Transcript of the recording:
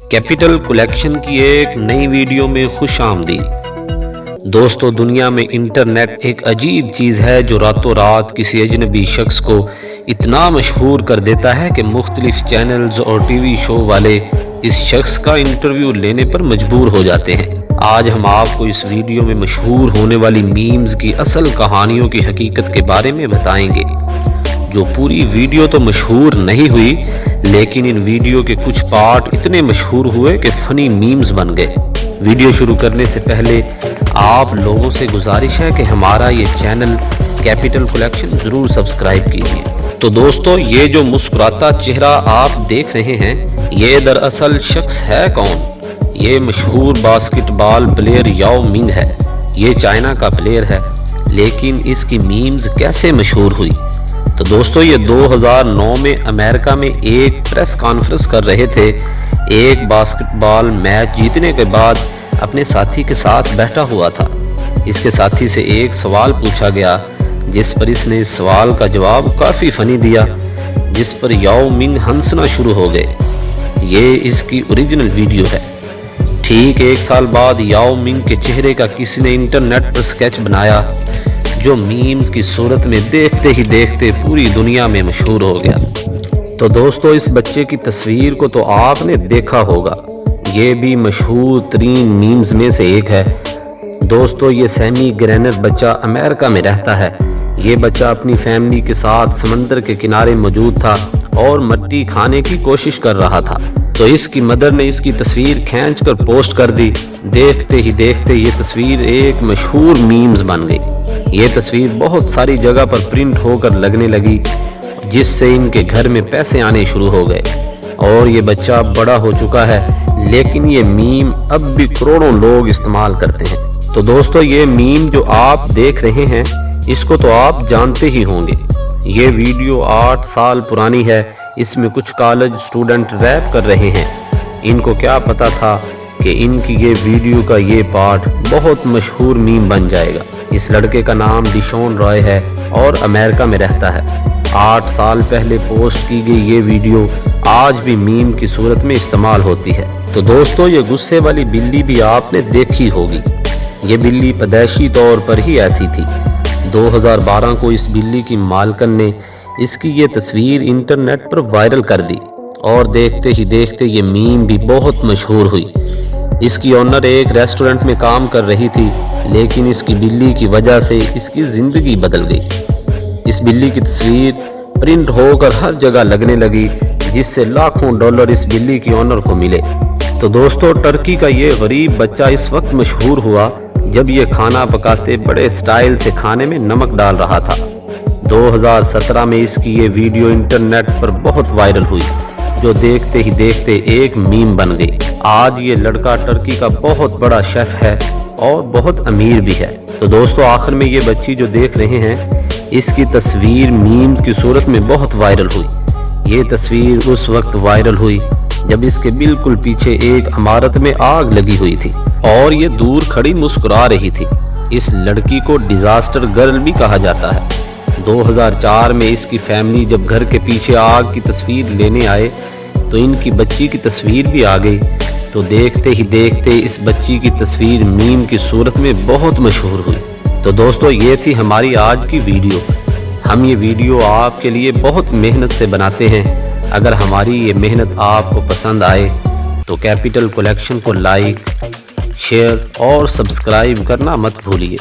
Capital collection की एक नई वीडियो में खुश आमदीद। दोस्तों, दुनिया में इंटरनेट एक अजीब चीज़ है जो रातों रात किसी अजनबी शख्स को इतना मशहूर कर देता है कि मुख्तलिफ चैनल्स और टीवी शो वाले इस शख्स का इंटरव्यू लेने पर मजबूर हो जाते हैं। आज हम आपको इस वीडियो में मशहूर होने वाली मीम्स की असल कहानियों की हकीकत के बारे में बताएंगे। जो पूरी वीडियो तो मशहूर नहीं हुई, लेकिन इन वीडियो के कुछ पार्ट इतने मशहूर हुए कि फनी मीम्स बन गए। वीडियो शुरू करने से पहले आप लोगों से गुजारिश है कि हमारा ये चैनल कैपिटल कलेक्शन ज़रूर सब्सक्राइब कीजिए। तो दोस्तों, ये जो मुस्कुराता चेहरा आप देख रहे हैं, ये दरअसल शख्स है कौन? ये मशहूर बास्केटबॉल प्लेयर याओ मिंग है। ये चाइना का प्लेयर है, लेकिन इसकी मीम्स कैसे मशहूर हुई? तो दोस्तों, ये 2009 में अमेरिका में एक प्रेस कॉन्फ्रेंस कर रहे थे। एक बास्केटबॉल मैच जीतने के बाद अपने साथी के साथ बैठा हुआ था। इसके साथी से एक सवाल पूछा गया, जिस पर इसने इस सवाल का जवाब काफ़ी फनी दिया, जिस पर याओ मिंग हंसना शुरू हो गए। ये इसकी ओरिजिनल वीडियो है। ठीक 1 साल बाद याओ मिंग के चेहरे का किसी ने इंटरनेट पर स्केच बनाया, जो मीम्स की सूरत में देखते ही देखते पूरी दुनिया में मशहूर हो गया। तो दोस्तों, इस बच्चे की तस्वीर को तो आपने देखा होगा। ये भी मशहूर तरीन मीम्स में से एक है। दोस्तों, ये सैमी ग्रेनर बच्चा अमेरिका में रहता है। ये बच्चा अपनी फैमिली के साथ समंदर के किनारे मौजूद था और मट्टी खाने की कोशिश कर रहा था। तो इसकी मदर ने इसकी तस्वीर खींचकर पोस्ट कर दी। देखते ही देखते ये तस्वीर एक मशहूर मीम्स बन गई। ये तस्वीर बहुत सारी जगह पर प्रिंट होकर लगने लगी, जिससे इनके घर में पैसे आने शुरू हो गए। और ये बच्चा बड़ा हो चुका है, लेकिन ये मीम अब भी करोड़ों लोग इस्तेमाल करते हैं। तो दोस्तों, ये मीम जो आप देख रहे हैं, इसको तो आप जानते ही होंगे। ये वीडियो 8 साल पुरानी है। इसमें कुछ कॉलेज स्टूडेंट रैप कर रहे हैं। इनको क्या पता था कि इनकी ये वीडियो का ये पार्ट बहुत मशहूर मीम बन जाएगा। इस लड़के का नाम डिशॉन रॉय है और अमेरिका में रहता है। 8 साल पहले पोस्ट की गई ये वीडियो आज भी मीम की सूरत में इस्तेमाल होती है। तो दोस्तों, ये गुस्से वाली बिल्ली भी आपने देखी होगी। ये बिल्ली पैदाइशी तौर पर ही ऐसी थी। 2012 को इस बिल्ली की मालकन ने इसकी ये तस्वीर इंटरनेट पर वायरल कर दी और देखते ही देखते ये मीम भी बहुत मशहूर हुई। इसकी ओनर एक रेस्टोरेंट में काम कर रही थी, लेकिन इसकी बिल्ली की वजह से इसकी ज़िंदगी बदल गई। इस बिल्ली की तस्वीर प्रिंट होकर हर जगह लगने लगी, जिससे लाखों डॉलर इस बिल्ली की ओनर को मिले। तो दोस्तों, टर्की का ये गरीब बच्चा इस वक्त मशहूर हुआ जब ये खाना पकाते बड़े स्टाइल से खाने में नमक डाल रहा था। 2017 में इसकी ये वीडियो इंटरनेट पर बहुत वायरल हुई, जो देखते ही देखते एक मीम बन गई। आज ये लड़का टर्की का बहुत बड़ा शेफ है और बहुत अमीर भी है। तो दोस्तों, आखिर में ये बच्ची जो देख रहे हैं, इसकी तस्वीर मीम्स की सूरत में बहुत वायरल हुई। ये तस्वीर उस वक्त वायरल हुई जब इसके बिल्कुल पीछे एक इमारत में आग लगी हुई थी और ये दूर खड़ी मुस्कुरा रही थी। इस लड़की को डिजास्टर गर्ल भी कहा जाता है। 2004 में इसकी फैमिली जब घर के पीछे आग की तस्वीर लेने आए, तो इनकी बच्ची की तस्वीर भी आ गई। तो देखते ही देखते इस बच्ची की तस्वीर मीम की सूरत में बहुत मशहूर हुई। तो दोस्तों, ये थी हमारी आज की वीडियो। हम ये वीडियो आपके लिए बहुत मेहनत से बनाते हैं। अगर हमारी ये मेहनत आपको पसंद आए तो कैपिटल कलेक्शन को लाइक, शेयर और सब्सक्राइब करना मत भूलिए।